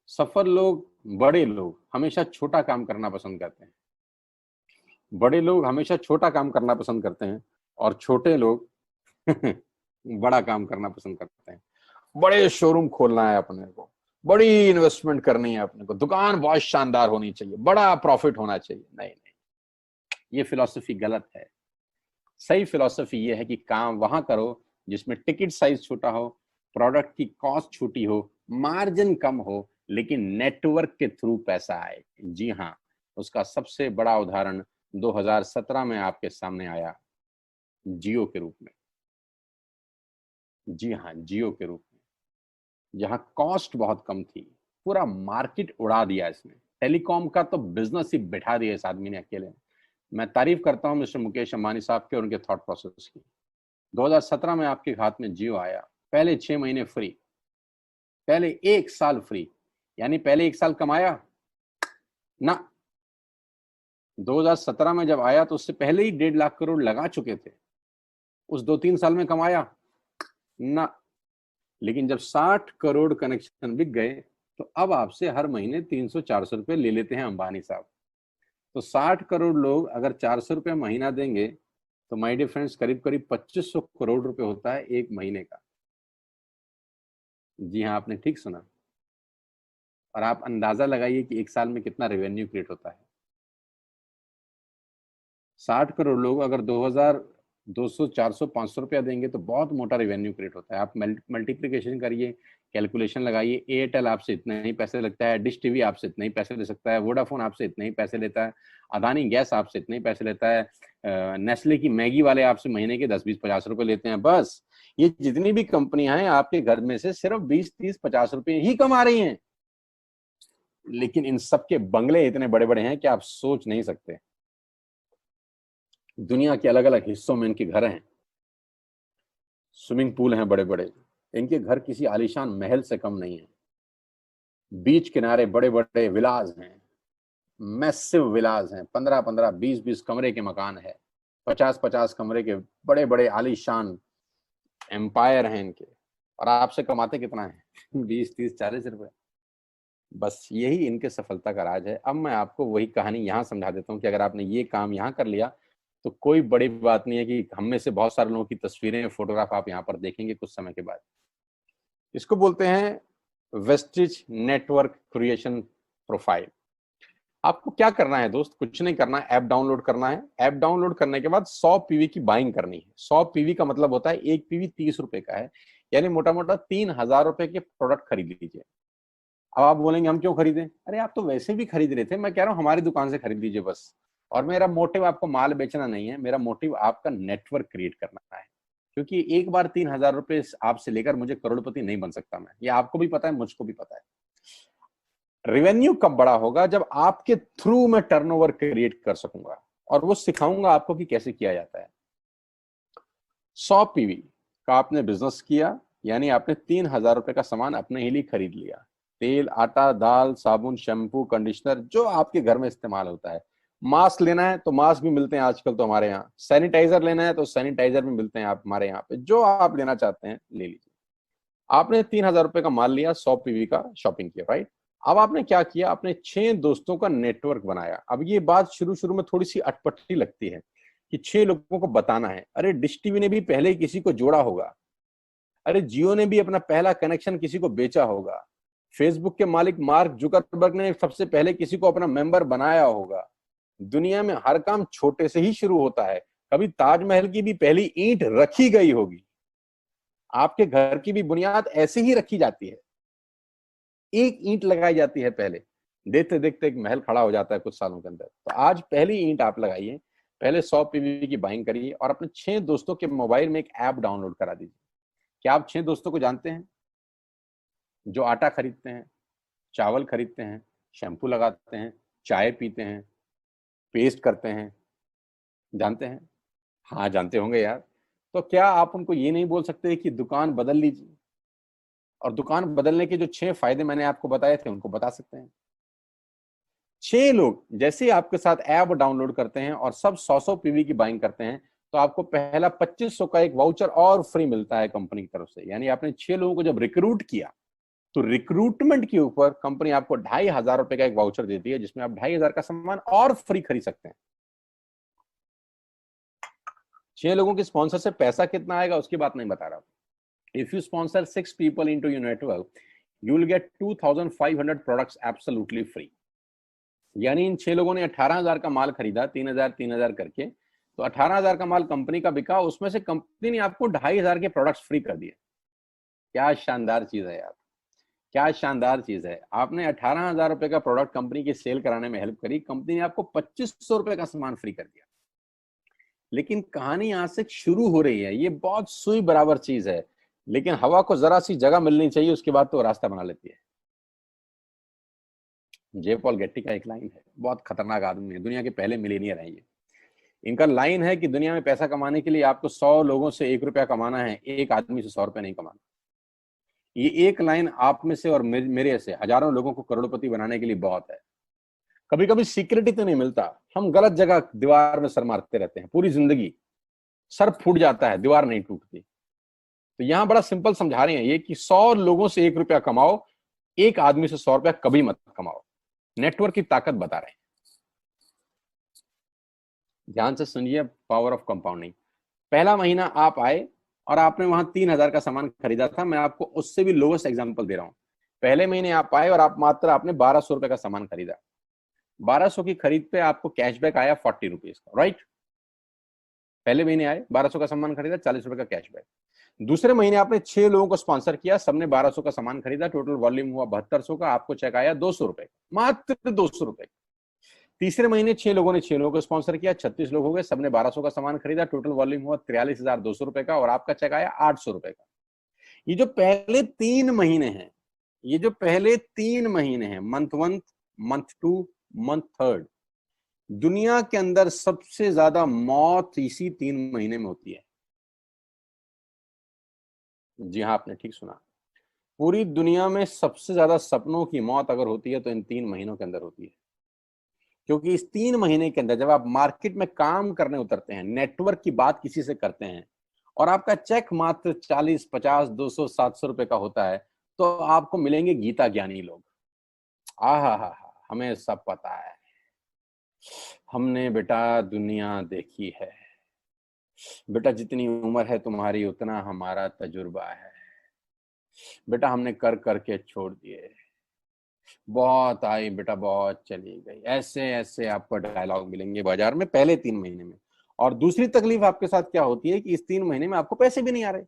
सफल लोग, बड़े लोग हमेशा छोटा काम करना पसंद करते हैं। बड़े लोग हमेशा छोटा काम करना पसंद करते हैं, और छोटे लोग बड़ा काम करना पसंद करते हैं। बड़े शोरूम खोलना है अपने को, बड़ी इन्वेस्टमेंट करनी है अपने को, दुकान बहुत शानदार होनी चाहिए, बड़ा प्रॉफिट होना चाहिए। नहीं नहीं, ये फिलॉसफी गलत है। सही फिलॉसफी ये है कि काम वहां करो जिसमें टिकट साइज छोटा हो, प्रोडक्ट की कॉस्ट छोटी हो, मार्जिन कम हो, लेकिन नेटवर्क के थ्रू पैसा आए। जी हाँ, उसका सबसे बड़ा उदाहरण 2017 में आपके सामने आया, जियो के रूप में। जी हाँ, जियो के रूप में, जहां कॉस्ट बहुत कम थी, पूरा मार्केट उड़ा दिया इसने। टेलीकॉम का तो बिजनेस ही बैठा दिया इस आदमी ने अकेले। मैं तारीफ करता हूं मिस्टर मुकेश अंबानी साहब के और उनके थॉट प्रोसेस की। 2017 में आपके हाथ में जियो आया, पहले 6 महीने फ्री, पहले 1 साल फ्री, यानी पहले 1 साल कमाया ना। 2017 में जब आया तो उससे पहले ही 1.5 लाख करोड़ लगा चुके थे, उस 2-3 साल में कमाया ना। लेकिन जब 60 करोड़ कनेक्शन बिक गए तो अब आपसे हर महीने 300-400 रुपए ले लेते हैं अंबानी साहब। तो 60 करोड़ लोग अगर 400 रुपए महीना देंगे तो माय डियर फ्रेंड्स करीब करीब 2500 करोड़ रुपए होता है एक महीने का। जी हाँ, आपने ठीक सुना। और आप अंदाजा लगाइए कि 1 साल में कितना रेवेन्यू क्रिएट होता है। 60 करोड़ लोग अगर 2000 200 400 500 रुपया देंगे तो बहुत मोटा रेवेन्यू क्रिएट होता है। आप मल्टीप्लिकेशन करिए, कैलकुलेशन लगाइए। एयरटेल आपसे इतने ही पैसे लगता है, डिश टीवी आपसे इतने ही पैसे ले सकता है, वोडाफोन आपसे इतने ही पैसे लेता है, अदानी गैस आपसे इतने ही पैसे लेता है, नेस्ले की मैगी वाले आपसे महीने के 10-20-50 रुपए लेते हैं। बस ये जितनी भी कंपनियां हैं आपके घर में से सिर्फ 20-30-50 रुपए ही कमा रही हैं। लेकिन इन सबके बंगले इतने बड़े बड़े हैं कि आप सोच नहीं सकते। दुनिया के अलग अलग हिस्सों में इनके घर हैं, स्विमिंग पूल हैं बड़े बड़े। इनके घर किसी आलीशान महल से कम नहीं है। बीच किनारे बड़े बड़े विलाज हैं, मैसिव विलाज हैं, 15-15 20-20 कमरे के मकान है, 50-50 कमरे के बड़े बड़े आलीशान एम्पायर हैं इनके। और आपसे कमाते कितना है 20-30-40 रुपए। बस यही इनके सफलता का राज है। अब मैं आपको वही कहानी यहाँ समझा देता हूँ कि अगर आपने ये काम यहाँ कर लिया तो कोई बड़ी बात नहीं है कि हम में से बहुत सारे लोगों की तस्वीरें, फोटोग्राफ आप यहाँ पर देखेंगे कुछ समय के बाद। इसको बोलते हैं वेस्टिज नेटवर्क क्रिएशन प्रोफाइल। आपको क्या करना है दोस्त, कुछ नहीं करना है, ऐप डाउनलोड करना है। ऐप डाउनलोड करने के बाद 100 पीवी की बाइंग करनी है। 100 पीवी का मतलब होता है एक पीवी 30 रुपए का है, यानी मोटा मोटा 3000 रुपए के प्रोडक्ट खरीद लीजिए। अब आप बोलेंगे हम क्यों खरीदें? अरे आप तो वैसे भी खरीद रहे थे, मैं कह रहा हूँ हमारी दुकान से खरीद लीजिए बस। और मेरा मोटिव आपको माल बेचना नहीं है, मेरा मोटिव आपका नेटवर्क क्रिएट करना है। क्योंकि एक बार 3000 रुपए आपसे लेकर मुझे करोड़पति नहीं बन सकता मैं, ये आपको भी पता है, मुझको भी पता है। रेवेन्यू कब बड़ा होगा? जब आपके थ्रू मैं टर्नओवर क्रिएट कर सकूंगा, और वो सिखाऊंगा आपको कि कैसे किया जाता है। 100 पीवी का आपने बिजनेस किया, यानी आपने 3000 रुपए का सामान अपने ही लिए खरीद लिया। तेल, आटा, दाल, साबुन, शैम्पू, कंडीशनर, जो आपके घर में इस्तेमाल होता है। मास्क लेना है तो मास्क भी मिलते हैं आजकल तो हमारे यहाँ। सैनिटाइजर लेना है तो सैनिटाइजर भी मिलते हैं आप हमारे यहाँ पे। जो आप लेना चाहते हैं ले लीजिए। आपने 3000 रुपए का माल लिया, 100 पीवी का शॉपिंग किया, राइट। अब आपने क्या किया? आपने 6 दोस्तों का नेटवर्क बनाया। अब ये बात शुरू शुरू में थोड़ी सी अटपटी लगती है कि 6 लोगों को बताना है। अरे डिश टीवी ने भी पहले किसी को जोड़ा होगा, अरे जियो ने भी अपना पहला कनेक्शन किसी को बेचा होगा, फेसबुक के मालिक मार्क जुकरबर्ग ने सबसे पहले किसी को अपना मेंबर बनाया होगा। दुनिया में हर काम छोटे से ही शुरू होता है। कभी ताजमहल की भी पहली ईंट रखी गई होगी। आपके घर की भी बुनियाद ऐसे ही रखी जाती है, एक ईंट लगाई जाती है पहले, देखते देखते एक महल खड़ा हो जाता है कुछ सालों के अंदर। तो आज पहली ईंट आप लगाइए, पहले 100 पीवी की बाइंग करिए और अपने 6 दोस्तों के मोबाइल में एक ऐप डाउनलोड करा दीजिए। क्या आप 6 दोस्तों को जानते हैं जो आटा खरीदते हैं, चावल खरीदते हैं, शैम्पू लगाते हैं, चाय पीते हैं, पेस्ट करते हैं? जानते हैं? हाँ जानते होंगे यार। तो क्या आप उनको ये नहीं बोल सकते कि दुकान बदल लीजिए? और दुकान बदलने के जो 6 फायदे मैंने आपको बताए थे उनको बता सकते हैं। 6 लोग जैसे ही आपके साथ ऐप डाउनलोड करते हैं और सब 100-100 पीवी की बाइंग करते हैं तो आपको पहला 2500 का एक वाउचर और फ्री मिलता है कंपनी की तरफ से। यानी आपने 6 लोगों को जब रिक्रूट किया तो रिक्रूटमेंट के ऊपर कंपनी आपको 2500 रुपए का एक वाउचर देती है, जिसमें आप 2500 का सामान और फ्री खरीद सकते हैं। 6 लोगों के स्पॉन्सर से पैसा कितना आएगा उसकी बात नहीं बता रहा। If you sponsor 6 people into your network, you will get 2500 products absolutely free. यानी इन 6 लोगों ने 18000 का माल खरीदा, 3000 करके, तो 18000 का माल कंपनी का बिका, उसमें से कंपनी ने आपको 2500 के प्रोडक्ट्स फ्री कर दिए। क्या शानदार चीज है यार, क्या शानदार चीज है। आपने 18000 रुपए का प्रोडक्ट कंपनी की सेल कराने में हेल्प करी, कंपनी ने आपको 2500 रुपए का सामान फ्री कर दिया। लेकिन कहानी यहां से शुरू हो रही है। ये बहुत सुई बराबर चीज है, लेकिन हवा को जरा सी जगह मिलनी चाहिए, उसके बाद तो रास्ता बना लेती है। जे पॉल गेट्टी का एक लाइन है, बहुत खतरनाक आदमी है, दुनिया के पहले मिलीनियर है ये। इनका लाइन है कि दुनिया में पैसा कमाने के लिए आपको 100 लोगों से 1 रुपया कमाना है, एक आदमी से 100 रुपया नहीं कमाना। ये एक लाइन आप में से और मेरे से हजारों लोगों को करोड़पति बनाने के लिए बहुत है। कभी कभी सिक्योरिटी तो नहीं मिलता, हम गलत जगह दीवार में सर मारते रहते हैं पूरी जिंदगी, सर फूट जाता है, दीवार नहीं टूटती। तो यहां बड़ा सिंपल समझा रहे हैं ये कि 100 लोगों से 1 रुपया कमाओ, एक आदमी से 100 रुपया कभी मत कमाओ। नेटवर्क की ताकत बता रहे हैं। ध्यान से सुनिए, पावर ऑफ कंपाउंडिंग। पहला महीना आप आए और आपने वहां 3,000 का सामान खरीदा था, मैं आपको उससे भी लोवेस्ट एग्जांपल दे रहा हूं। पहले महीने आप आए और आप मात्र आपने 1,200 रुपए का सामान खरीदा, 1,200 की खरीद पे आपको कैशबैक आया 40 रुपीज का, राइट। पहले महीने आए, 1,200 का सामान खरीदा, 40 रुपए का कैशबैक। दूसरे महीने आपने 6 लोगों को स्पॉन्सर किया, सबने 1,200 का सामान खरीदा, टोटल वॉल्यूम हुआ 7200 का, आपको चेक आया 200 रुपए, मात्र 200 रुपए। तीसरे महीने 6 लोगों ने 6 लोगों को स्पॉन्सर किया, 36 लोग हो गए, सबने 1,200 का सामान खरीदा, टोटल वॉल्यूम हुआ 43,200 रुपए का, और आपका चेक आया 800 रुपए का। ये जो पहले 3 महीने हैं, ये जो पहले 3 महीने हैं, मंथ 1, मंथ 2, मंथ 3, दुनिया के अंदर सबसे ज्यादा मौत इसी 3 महीने में होती है। जी हाँ, आपने ठीक सुना, पूरी दुनिया में सबसे ज्यादा सपनों की मौत अगर होती है तो इन 3 महीनों के अंदर होती है। क्योंकि इस 3 महीने के अंदर जब आप मार्केट में काम करने उतरते हैं, नेटवर्क की बात किसी से करते हैं, और आपका चेक मात्र 40, 50, 200, 700 रुपए का होता है, तो आपको मिलेंगे गीता ज्ञानी लोग। हा, हमें सब पता है, हमने बेटा दुनिया देखी है, बेटा जितनी उम्र है तुम्हारी उतना हमारा तजुर्बा है, बेटा हमने कर करके छोड़ दिए, बहुत आई बेटा बहुत चली गई, ऐसे ऐसे आपको डायलॉग मिलेंगे बाजार में पहले 3 महीने में। और दूसरी तकलीफ आपके साथ क्या होती है कि इस 3 महीने में आपको पैसे भी नहीं आ रहे।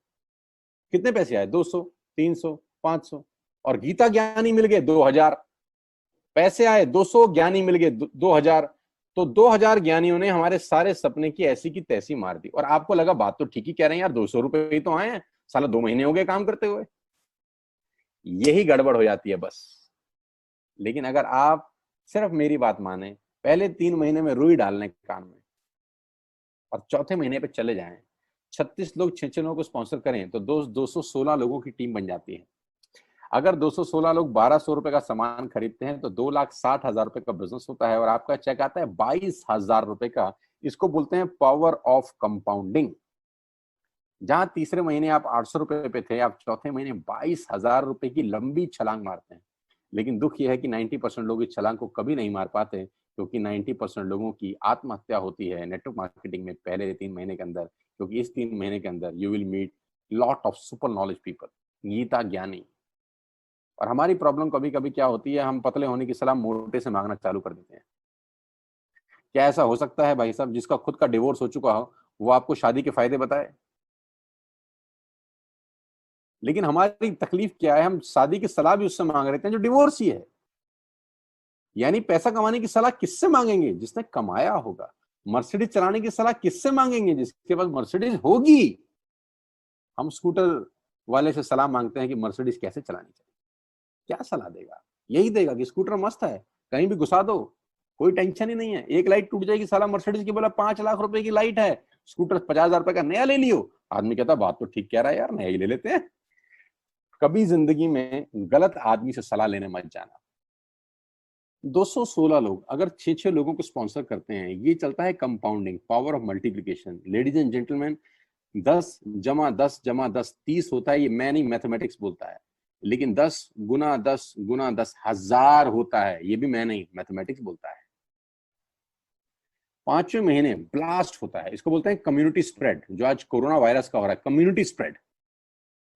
कितने पैसे आए? 200, 300, 500, और गीता ज्ञानी मिल गए 2,000। पैसे आए 200, ज्ञानी मिल गए 2,000। तो 2,000 ज्ञानियों ने हमारे सारे सपने की ऐसी की तैसी मार दी, और आपको लगा बात तो ठीक ही कह रहे हैं यार, 200 रुपए ही तो आए हैं, साला 2 महीने हो गए काम करते हुए। यही गड़बड़ हो जाती है बस। लेकिन अगर आप सिर्फ मेरी बात माने, पहले 3 महीने में रुई डालने कान में, और चौथे महीने पे चले जाएं, 36 लोग 6 लोगों को स्पॉन्सर करें तो 216 लोगों की टीम बन जाती है। अगर 216 लोग 1,200 रुपए का सामान खरीदते हैं तो 2,60,000 रुपए का बिजनेस होता है, और आपका चेक आता है 22,000 रुपए का। इसको बोलते हैं पावर ऑफ कंपाउंडिंग। जहां तीसरे महीने आप 800 रुपए पे थे, आप चौथे महीने 22,000 रुपए की लंबी छलांग मारते हैं। लेकिन दुख यह है कि 90% लोग इस छलांग को कभी नहीं मार पाते, क्योंकि 90% लोगों की आत्महत्या होती है नेटवर्क मार्केटिंग में पहले 3 महीने के अंदर। क्योंकि इस 3 महीने के अंदर you will meet lot of super knowledge people, गीता ज्ञानी। और हमारी प्रॉब्लम कभी कभी क्या होती है, हम पतले होने की सलाह मोटे से मांगना चालू कर देते हैं। क्या ऐसा हो सकता है भाई साहब, जिसका खुद का डिवोर्स हो चुका हो वो आपको शादी के फायदे बताए? लेकिन हमारी तकलीफ क्या है, हम शादी की सलाह भी उससे मांग रहे थे जो डिवोर्स ही है। यानी पैसा कमाने की सलाह किससे मांगेंगे? जिसने कमाया होगा। मर्सिडीज चलाने की सलाह किससे मांगेंगे? जिसके पास मर्सिडीज होगी। हम स्कूटर वाले से सलाह मांगते हैं कि मर्सिडीज कैसे चलानी चाहिए। क्या सलाह देगा? यही देगा कि स्कूटर मस्त है, कहीं भी घुसा दो, कोई टेंशन ही नहीं है। एक लाइट टूट जाएगी, साला मर्सिडीज की बोला 5 लाख रुपए की लाइट है, स्कूटर 50,000 रुपए का नया ले लियो। आदमी कहता बात तो ठीक कह रहा है यार, नया ही ले लेते हैं। कभी जिंदगी में गलत आदमी से सलाह लेने मत जाना। 216 लोग अगर 6 लोगों को स्पॉन्सर करते हैं, ये चलता है compounding, power of multiplication. Ladies and gentleman, 10 जमा 10 जमा 10 30 होता है, ये मैं नहीं, मैथमेटिक्स बोलता है। लेकिन 10 गुना 10 गुना 10 1000 होता है, ये भी मैं नहीं, मैथमेटिक्स बोलता है। 5वें महीने ब्लास्ट होता है, इसको बोलते हैं कम्युनिटी स्प्रेड। जो आज कोरोना वायरस का हो रहा है, कम्युनिटी स्प्रेड।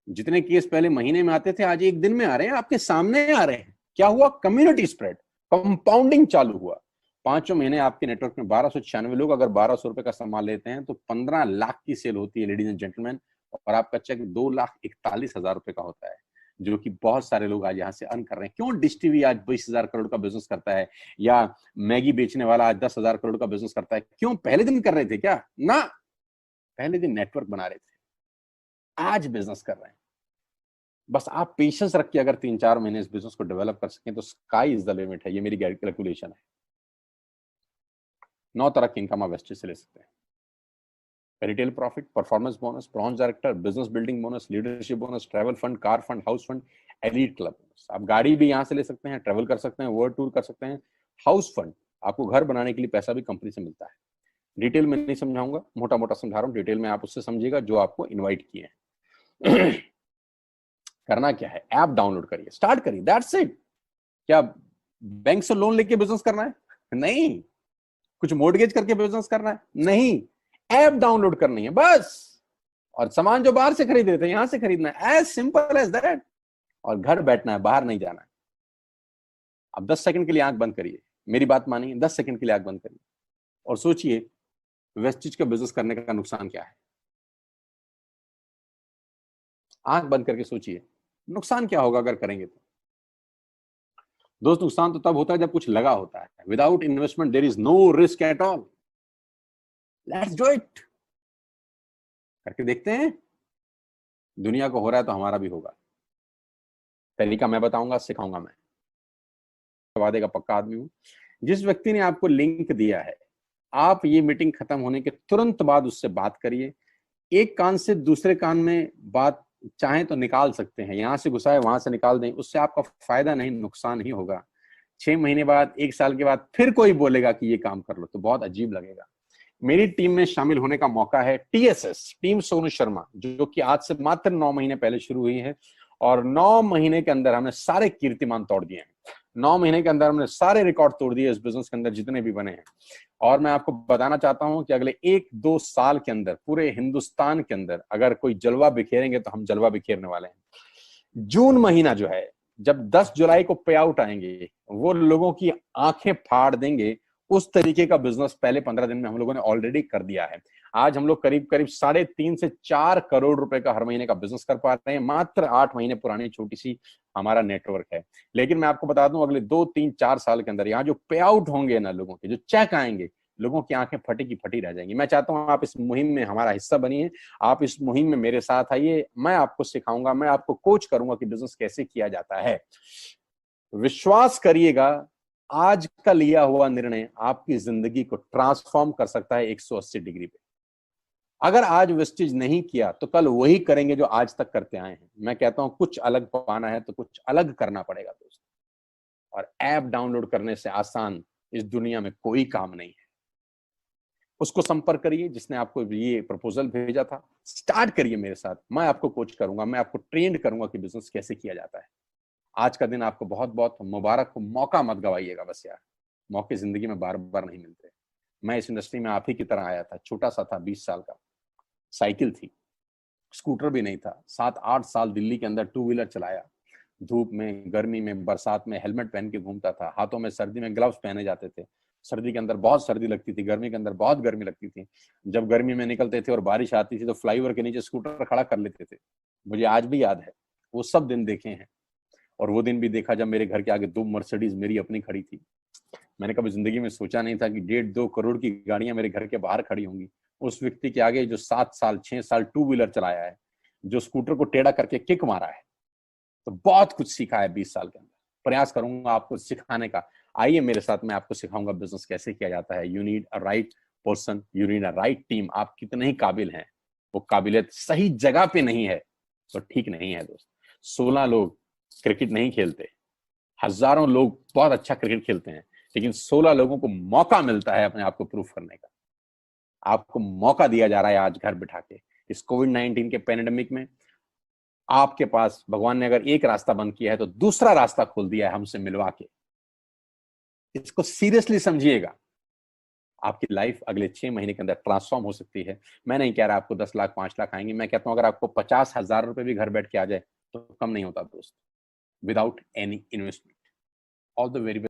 जितने केस पहले महीने में आते थे, आज एक दिन में आ रहे हैं, आपके सामने आ रहे हैं। क्या हुआ? कम्युनिटी स्प्रेड, कंपाउंडिंग चालू हुआ। 5वें महीने आपके नेटवर्क में 1,296 लोग अगर 1,200 रुपए का सामान लेते हैं तो 15 लाख की सेल होती है, लेडीज एंड जेंटलमैन। और आपका चेक 2,41,000 रुपए का होता है, जो कि बहुत सारे लोग आज यहाँ से अर्न कर रहे हैं। क्यों डिश टीवी आज 20,000 करोड़ का बिजनेस करता है, या मैगी बेचने वाला आज 10,000 करोड़ का बिजनेस करता है? क्यों? पहले दिन कर रहे थे क्या? ना, पहले दिन नेटवर्क बना रहे थे, आज बिजनेस कर रहे हैं। बस आप पेशेंस रख के अगर 3-4 महीने इस बिजनेस को डेवलप कर सकें तो स्काई इज द लिमिट है। ये मेरी कैलकुलेशन है। 9 तरह के इनकम आप वेस्टेज से ले सकते हैं। Retail profit, performance bonus, bronze director, business building bonus, leadership bonus, travel fund, car fund, house fund, elite club bonus. आप गाड़ी भी यहाँ से ले सकते हैं, ट्रैवल कर सकते हैं, वर्ल्ड टूर कर सकते हैं। हाउस फंड, आपको घर बनाने के लिए पैसा भी कंपनी से मिलता है। डिटेल में नहीं समझाऊंगा, मोटा मोटा समझा रहा हूँ, डिटेल में आप उससे समझिएगा जो आपको इन्वाइट किए हैं। करना क्या है, ऐप डाउनलोड करिए, स्टार्ट करिए, दैट्स इट। क्या बैंक से लोन लेके बिजनेस करना है? नहीं। कुछ मोर्टगेज करके बिजनेस करना है? नहीं। ऐप डाउनलोड करनी है बस, और सामान जो बाहर से खरीद रहे थे यहां से खरीदना है, एज सिंपल एज दैट। और घर बैठना है, बाहर नहीं जाना है। अब 10 सेकंड के लिए आंख बंद करिए, मेरी बात मानिए, 10 सेकंड के लिए आंख बंद करिए और सोचिए वेस्टेज का बिजनेस करने का नुकसान क्या है। आंख बंद करके सोचिए नुकसान क्या होगा अगर करेंगे तो। दोस्त, नुकसान तो तब होता है जब कुछ लगा होता है। Without investment there is no risk at all. Let's do it. करके देखते हैं, दुनिया को हो रहा है तो हमारा भी होगा। तरीका मैं बताऊंगा, सिखाऊंगा मैं, वादे का पक्का आदमी हूं। जिस व्यक्ति ने आपको लिंक दिया है, आप ये मीटिंग खत्म होने के तुरंत बाद उससे बात करिए। एक कान से दूसरे कान में बात चाहें तो निकाल सकते हैं, यहां से घुसाए वहां से निकाल दें, उससे आपका फायदा नहीं नुकसान ही होगा। 6 महीने बाद, 1 साल के बाद फिर कोई बोलेगा कि ये काम कर लो तो बहुत अजीब लगेगा। मेरी टीम में शामिल होने का मौका है टीएसएस, टीम सोनू शर्मा, जो कि आज से मात्र 9 महीने पहले शुरू हुई है, और 9 महीने के अंदर हमने सारे कीर्तिमान तोड़ दिए हैं। 9 महीने के अंदर हमने सारे रिकॉर्ड तोड़ दिए इस बिजनेस के अंदर जितने भी बने हैं। और मैं आपको बताना चाहता हूं कि अगले 1-2 साल के अंदर पूरे हिंदुस्तान के अंदर अगर कोई जलवा बिखेरेंगे तो हम जलवा बिखेरने वाले हैं। जून महीना जो है, जब 10 जुलाई को पे आउट आएंगे, वो लोगों की आंखें फाड़ देंगे। उस तरीके का बिजनेस पहले 15 दिन में हम लोगों ने ऑलरेडी कर दिया है। आज हम लोग करीब करीब 3.5 से 4 करोड़ रुपए का हर महीने का बिजनेस कर पा रहे हैं। मात्र 8 महीने पुरानी छोटी सी हमारा नेटवर्क है। लेकिन मैं आपको बता दूं, अगले 2-3-4 साल के अंदर यहाँ जो पे आउट होंगे ना, लोगों के जो चेक आएंगे, लोगों की आंखें फटी की फटी रह जाएंगी। मैं चाहता हूं आप इस मुहिम में हमारा हिस्सा बनिए, आप इस मुहिम में मेरे साथ आइए। मैं आपको सिखाऊंगा, मैं आपको कोच करूंगा कि बिजनेस कैसे किया जाता है। विश्वास करिएगा, आज का लिया हुआ निर्णय आपकी जिंदगी को ट्रांसफॉर्म कर सकता है 180 डिग्री पे। अगर आज वेस्टेज नहीं किया तो कल वही करेंगे जो आज तक करते आए हैं। मैं कहता हूं कुछ अलग पाना है तो कुछ अलग करना पड़ेगा दोस्त। और ऐप डाउनलोड करने से आसान इस दुनिया में कोई काम नहीं है। उसको संपर्क करिए जिसने आपको ये प्रपोजल भेजा था, स्टार्ट करिए मेरे साथ, मैं आपको कोच करूंगा, मैं आपको ट्रेंड करूंगा कि बिजनेस कैसे किया जाता है। आज का दिन आपको बहुत बहुत मुबारक हो। मौका मत गवाइएगा बस यार, मौके जिंदगी में बार बार नहीं मिलते। मैं इस इंडस्ट्री में आप ही की तरह आया था, छोटा सा था, 20 साल का, साइकिल थी, स्कूटर भी नहीं था। 7-8 साल दिल्ली के अंदर टू व्हीलर चलाया, धूप में, गर्मी में, बरसात में हेलमेट पहन के घूमता था, हाथों में सर्दी में ग्लव्स पहने जाते थे। सर्दी के अंदर बहुत सर्दी लगती थी, गर्मी के अंदर बहुत गर्मी लगती थी। जब गर्मी में निकलते थे और बारिश आती थी तो फ्लाईओवर के नीचे स्कूटर खड़ा कर लेते थे। मुझे आज भी याद है, वो सब दिन देखे हैं। और वो दिन भी देखा जब मेरे घर के आगे 2 मर्सिडीज मेरी अपनी खड़ी थी। मैंने कभी जिंदगी में सोचा नहीं था कि 1.5-2 करोड़ की गाड़ियां मेरे घर के बाहर खड़ी होंगी। उस व्यक्ति के आगे जो 7 साल 6 साल टू व्हीलर चलाया है, जो स्कूटर को टेढ़ा करके किक मारा है, तो बहुत कुछ सीखा है 20 साल के अंदर। प्रयास करूंगा आपको सिखाने का। आइए मेरे साथ, मैं आपको सिखाऊंगा बिजनेस कैसे किया जाता है। You need a right person, you need a right team. आप कितने ही काबिल हैं, वो काबिलियत सही जगह पे नहीं है तो ठीक नहीं है दोस्त। 16 लोग क्रिकेट नहीं खेलते, हजारों लोग बहुत अच्छा क्रिकेट खेलते हैं, लेकिन 16 लोगों को मौका मिलता है अपने आप को प्रूफ करने का। आपको मौका दिया जा रहा है आज घर बिठा के। इस कोविड-19 के पैंडेमिक में आपके पास भगवान ने अगर एक रास्ता बंद किया है तो दूसरा रास्ता खोल दिया है हमसे मिलवा के। इसको सीरियसली समझिएगा। आपकी लाइफ अगले 6 महीने के अंदर ट्रांसफॉर्म हो सकती है। मैं नहीं कह रहा आपको 10 लाख 5 लाख आएंगे, मैं कहता हूं अगर आपको 50,000 रुपए भी घर बैठ के आ जाए तो कम नहीं होता दोस्त, without any investment. All the very